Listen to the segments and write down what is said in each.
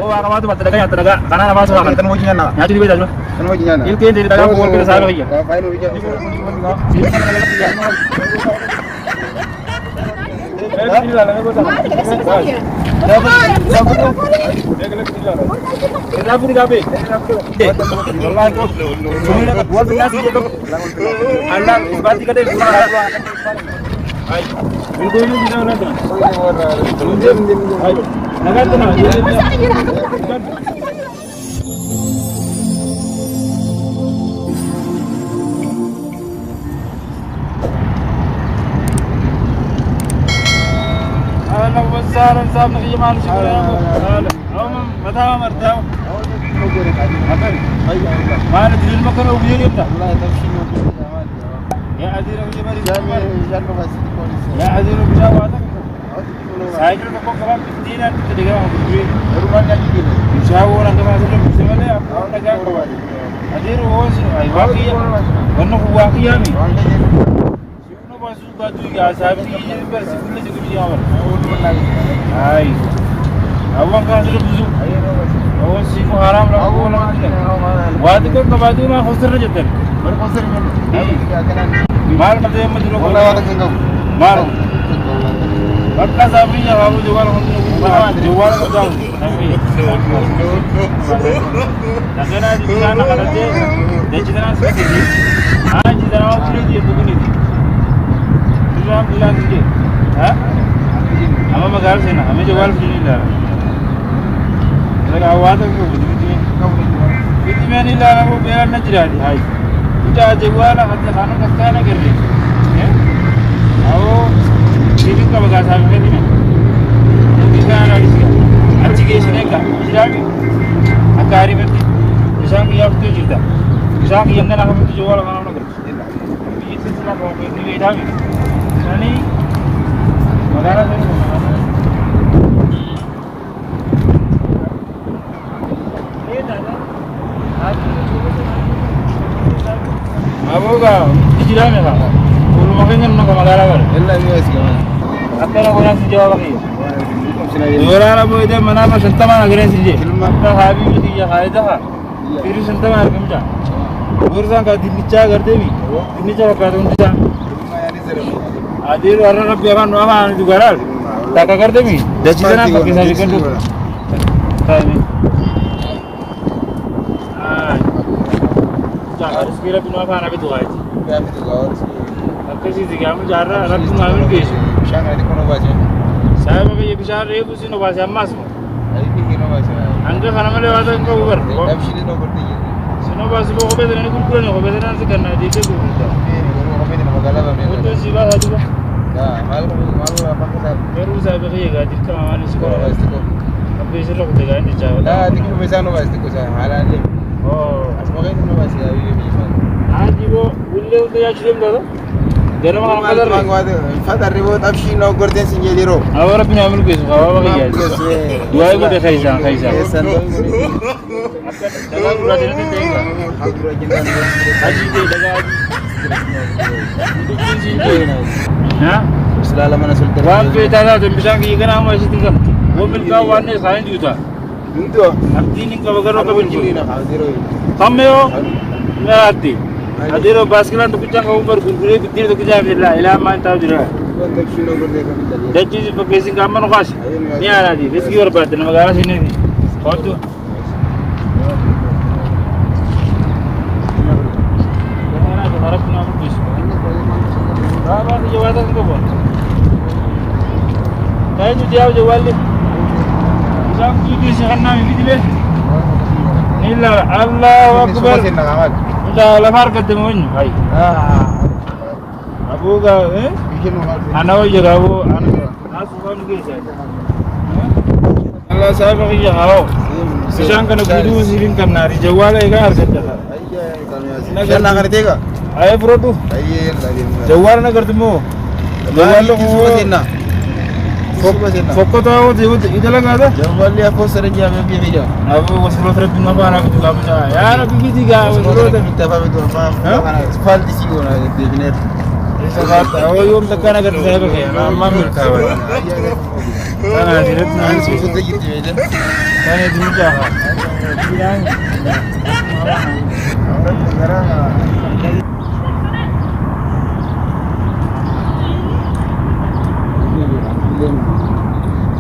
Wah, kamu tuh tenaga, karena apa soal kan mau jinya na. Nyati beda juga. Kan mau jinya na. Itu yang dari dalam gol kita salah lagi. Kapain mau jinya. أهلا وسهلا سامنا في جمال شكرا متى مرتاح ما ندري المكان أو بيجي يبدا يا عزيز يا عزيز بجاواتك سايكل بكم كمان بدينا تدقى رومان نجي مشاور أنت ما تقول مسمى له أنا جاك عزيز هو أي واقعي وإنه هو واقعي أمي شنو بس باتو يا سامي يجي بس كل شيء كذي أمر هاي أول كان تلبسوا أول شيء حرام لا أول وادي كم كبادي ما خسر جدا berkonser kan مال مدة مدة والله وانا كنغو مال بكا ساميnya kamu jual untuk jual jauh nah karena di sana ada dia cina seperti ini cina waktu dia begini bilang dia ama magal sena hame jual sini lah lagi awal tu itu ni lah aku biar nak jadi hai kita jual lah kerja kanan kerja nak kerja ya aku ini kau bagai sahaja ni kita lagi sih अच्छी केस नहीं का इधर अकारी में किसान की आप तो जीता किसान की हमने ना हम तो जुआ लगाना ना कर ये सिलसिला बहुत नहीं है इधर यानी मगारा से ये दादा आज अब होगा इधर में था वो मगेंगे ना मगारा कर एल्ला भी ऐसी है अकेला कोई ना जुआ लगी Orang Abu itu mana macam mana agak sih? Kita habis itu ya kaya dah. Ini sentuh mana kerja? Orang kan dinica kerja ni, dinica apa tu dinica? Adir orang nak biarkan nama juga ral. Tak kerja ni, dah cina nak pakai sahaja kan tu. Tahu. Harus kira pun apa nak itu aja. Kami tu harus. Tapi sih kami jarang, orang tu ngambil kes. Shanghai ni kono baca. Saya pakai ye bicara ye pusi no bahasa emas. Hari ni kino baca. Anda kan mana lewat engkau uber. Tapi sini no berarti. Sino bahasa bawa kopi dengan kurang kopi dengan sekarang ada itu tu. Kopi dengan magala bapa. Itu sih bah ada. Dah, malu apa kita? Baru saya pakai ye gadir kau mana sekolah. Tapi sekarang kita kan di Jawa. Dah, ni kau bisa no baca tu saya. Halan ni. Oh, Asmakai no baca ya ini bisa. Adi bo, ulle ya cium dah. Dia orang Kadar mangwad. Kadar ribut abshi no gorden sinjeli ro. Awak punya ambil kes, awak pakai ya. Dua itu dah kaisa. Kesan. Jangan berat ini tengah. Haji dia dah. Itu kunci dia. Ya? Selalu mana sultan. Wan pe tada tu bisa kita nama masih tinggal. Mobil kau warna sain juga. Itu. Abdi ni kau bagai orang Ini nak haziro. Kami yo, merati. Adiro baskilan tu kita kau bergurau bitir tu kita bela. Ilah main tahu juga. Abshi no gorden kami tadi. Dah cici pakai sing kamar khas. Ni ada di. Meski berapa tu nama garas ini. Kau tu. Mana tu harap nama bis. Apa tu jawab tu kau pun. Kau tu jawab jawab ni. Jangan tu di sini nama bitir. Nila Allah Akbar. Dah lamar ketemu ni. Hai. Abu ga anak juga abu anak asuhan gitu. Allah saya pakai yang awak. Sekarang kan video siring kan nari jawab lagi kan harus dah. Nak nak kerja ke? Ayah bro tu. Jawab nak ketemu. Jawab lo Sina. Fokus tahu itu lah ada. Jawab dia apa serja memang video. Abu waslo terus tu apa nak juga macam. Ya nak pergi tiga. Kita faham itu apa? Spal di sini orang di net. سافرت أول يوم كان قد ذهبك أنا ما ملكاوي أنا هجرتنا عن سوق كان يدمجها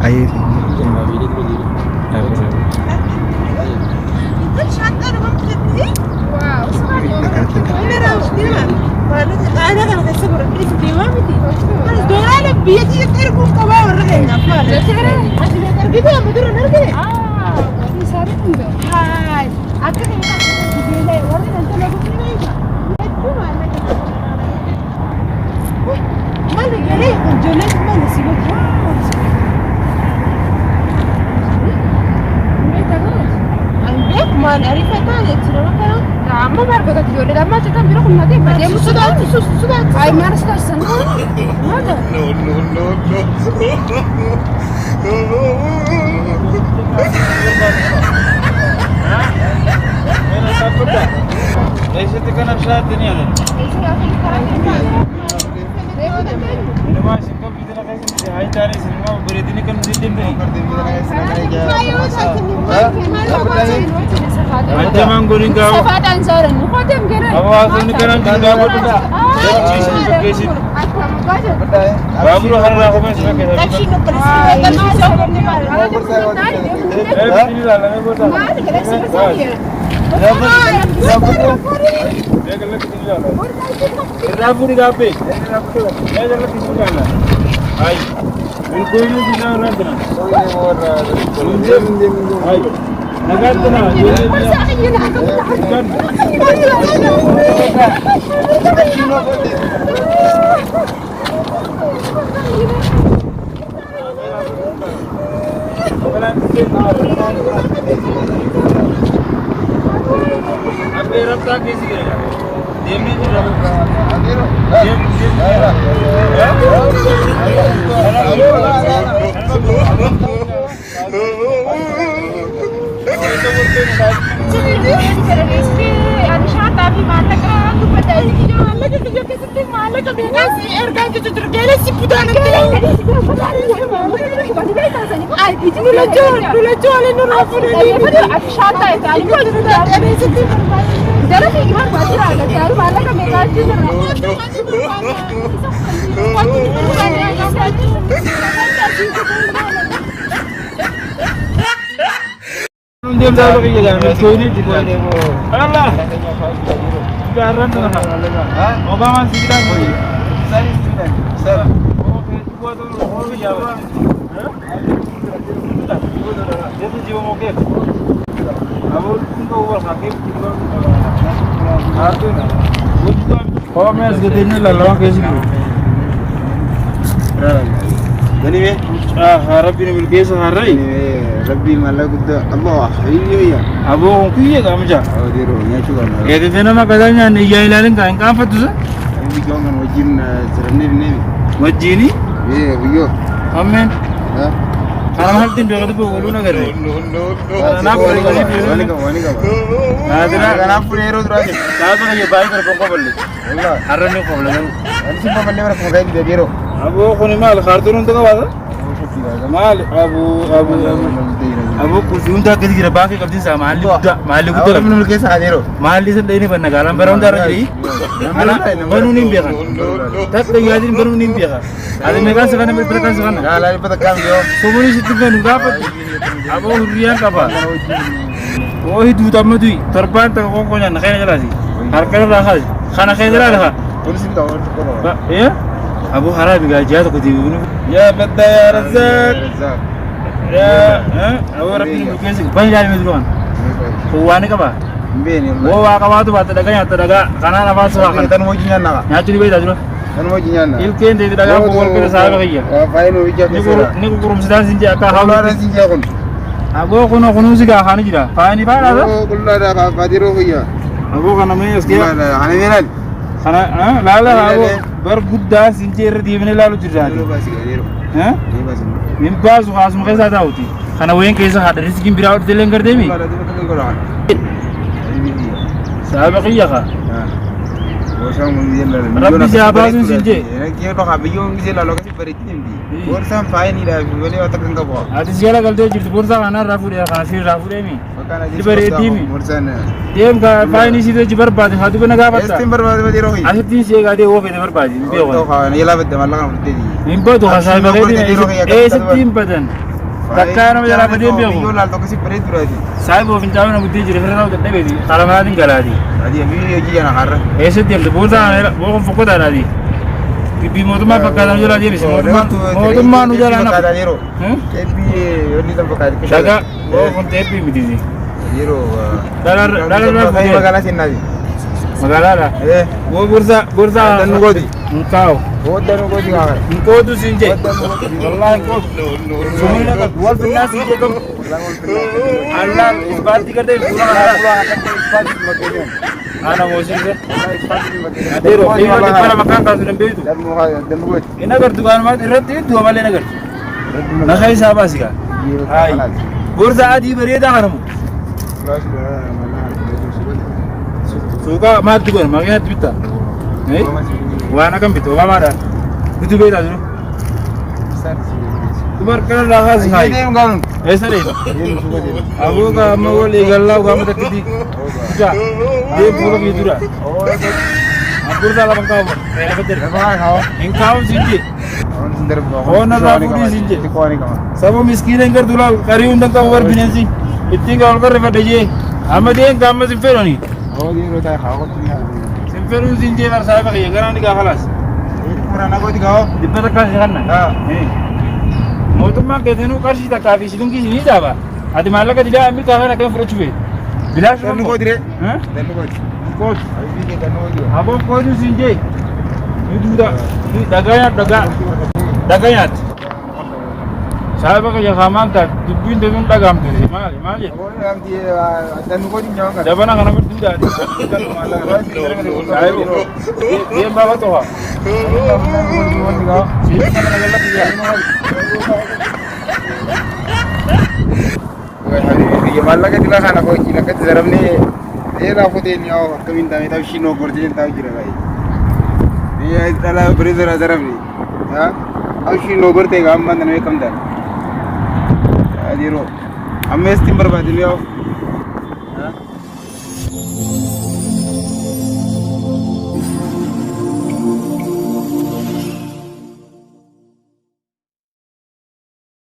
Air. أنا كان أسافر في دوامتي. أنا دوران بيجي يتركوا كبار رهينا فعلا. تركيبه مدير نرجع. ودي سارين ده. هاي. أكيد هنا. جيلي ورد أنت لو كنت نيجا. ما نجري جلد ما نسيبه. ما نعرف هذا ترى مثلا عمو بركة تقول لي لما تتم بيروح النادي بعدين مسودات أي ما نسمع السنة هذا ليش تكلم شهادة الدنيا لنا؟ ما سكب بدنا كذي هاي تاني سينما بريدني كم زيدين ده. أنت ما نقولين كاو. سفادان زارن نقدم كنا. أبغى أقول كلام كذا أقول كذا. كيسي. بابلو هرنا كم اسمه كذا. تكشي نقلس. تكشي سوكر نبار. Rapuri gape. Ya jalan kisah mana? Ay. Bilkul ni kita orang tu na. Ay. Nagar tu na. Apa rasa kisi kira? Demi tu rasa. Diam dah bagi jalan. Kau ni juga. Allah. Sekarang tu nak. Obama sih dah. Sir. Buat tu orang Jawa. Dia tu jiwa mungkin. Abu tu orang sakit. Ada na. Oh, मैं इसके दिन में लल्लाह कैसी हूँ? Gani me? रब्बी ने मिलके सहारा ही. Rabbi malah kuda Allah iya ya. अब वो क्यों ये काम जा? Oh diro nya juga na. कहते थे ना मैं कदाnya नहीं जाए लाने का कहाँ पर तुझे? Ini jangan wajin serene ne. मस्जिदी? Eh biyo. हमें Ha? खाना हर दिन डॉक्टर को बोलूँ ना कर रहे. Na puri wani ka. Adira Na puri ero draje. साथ में ये बाइक कर पंखा बल्ले. Allah. हर रंग में प्रॉब्लम है. Ani simpa malle bara ko gaidi de diro. अब वो कोनी माल खारतून तो का बात है? माल अब कुछ उनका किसी की रबाके कब दिन से माल Aku कुछ menurut ke sa diro. माल से लेने पर नगाला पर उनका रही बनू नहीं पिया तब तो याद नहीं बनू नहीं पिया अरे मेरा से करने में प्रकार से करना Ya lari pada kam yo. Somni से तुम नुगा पर अब वो रिया का बा वो ही दूध अब मधुई तरपान तक वो कौन जाना खाने चला सी हर कर रहा खाना खाने चला रहा Polisi ka orang ko. ये अब वो हरा भी गया जाता कुछ या बद्दा या रज़ाक ya अब वो रखी कैसे बन जाए मेरे को वो आने का बा Mbeni वो Allah. वाका बात बात लगा यहाँ तो लगा खाना ना बात सुना Kan tan mo jinya na. यहाँ चुनी बेच आजू Tan mo jinya na. il kende di daga ko ko sa ga ya Faino wija ke sera. ni ko kurum sidan sinja ka Hawla hawla ran sinja kon. ago ko no kunu siga hani jira fa ni ba da Oh kullu da ka diro hoya. ago kana me eske Kullu da hani menal. kana la la ago bar gudda sinje rdi bene lalu jira Diro basi ga diro. ha Ni basi. min bazu khas mu kaisa dawti kana wen kaisa hada riskin biraw de lengar demi Kullu da diro kan ko ran. sabaqiya ka Bosan mun jella. Rabbi jabazun sinje. Kiyo to habiyo jella lo kasi beriti nimdi. Bosan fine ida wali wata kanga bo. Ati sigala galte jirti bursa kana rafude kana shir rafude mi. Makana Di beriti mi. Bosan. Dem ka fine si de jibar bad hadu bena ga batta. Estim berbadi badi rohi. Ati tin se ga de wo be de barbadi be To wo. ha yela bette malaka murti di. Imbo to hasa ba de estim badan. Takka na jara bade be Yo wo. la to kasi beriti rohi. Sai bo finta na budde jire fera de be di. Kala ma din galadi. Adi video ji yana harra. Ese dem de bursa wo foko da di. Bi moduma pakada jara di bisi moduma nu jara na. Kada niro. Ebi yoni to pakada. Daga wo kon tepi mi di. Niro. Dalar na Magala sinadi. magala la. Wo bursa Dan godi. Engkau. Dan godi kawan. Engkau tu sinje. Wallahi engkau. Sumina ka dual pinna sinje to. Allah isbat dikate pura isbat makanya. Ana mosin se. Adero biwa de para makan ka sunan bedu. Dan godi. Ina gar dukan ma irati dua male nagar. Na khai sahaba siga. Ai. Bursa adi berida haramu. Suka ma dukan magina twita. Eh? Wana kan bitu ba mara. Bitu be da dulu. Kumar kana la khas hai. Aisa nahi. Abu ka magol igalla ga mata kiti. Ja. Ye pura ki dura. Apur da la bangka. Pera beter. Engkau sinje. Ona la pudi sinje. Sabo miskin engar dula kari undang ka war binesi. Itinga olgar re deje. Amade kam ma simferoni. Oh dia rota khawa tu ya. Simferun sinje war sahaba ke garan diga khalas. Pura na godi kau. Dibata ka jahanna. Ha. Moduma ke denu karshi ta kafi sidungi ni daba. Adi malaka dida amir ka na kan frochwe. Bilash Dan godi re. Ha? Dan godi. Coach. Abi ni dan godi. Abo coach sinje. Itu dagayat. Sahaba ka jahaman ta dubin debun dagam ke mal. Oh yang dia dan godi nyawa. Jabana kana ber duda. Dia bawa to ha. ये मालला का दिला खाना को किला का जरब ने ये ना को दे नियो कमिन दामे ता शिनो गर्दिन ता गिरा भाई ये दला ब्रेजर जरब ने हां अब शिनो गर्ते गाम बंद ने कम दर अदिरो हमें स्टिम बर्बाद लियो हां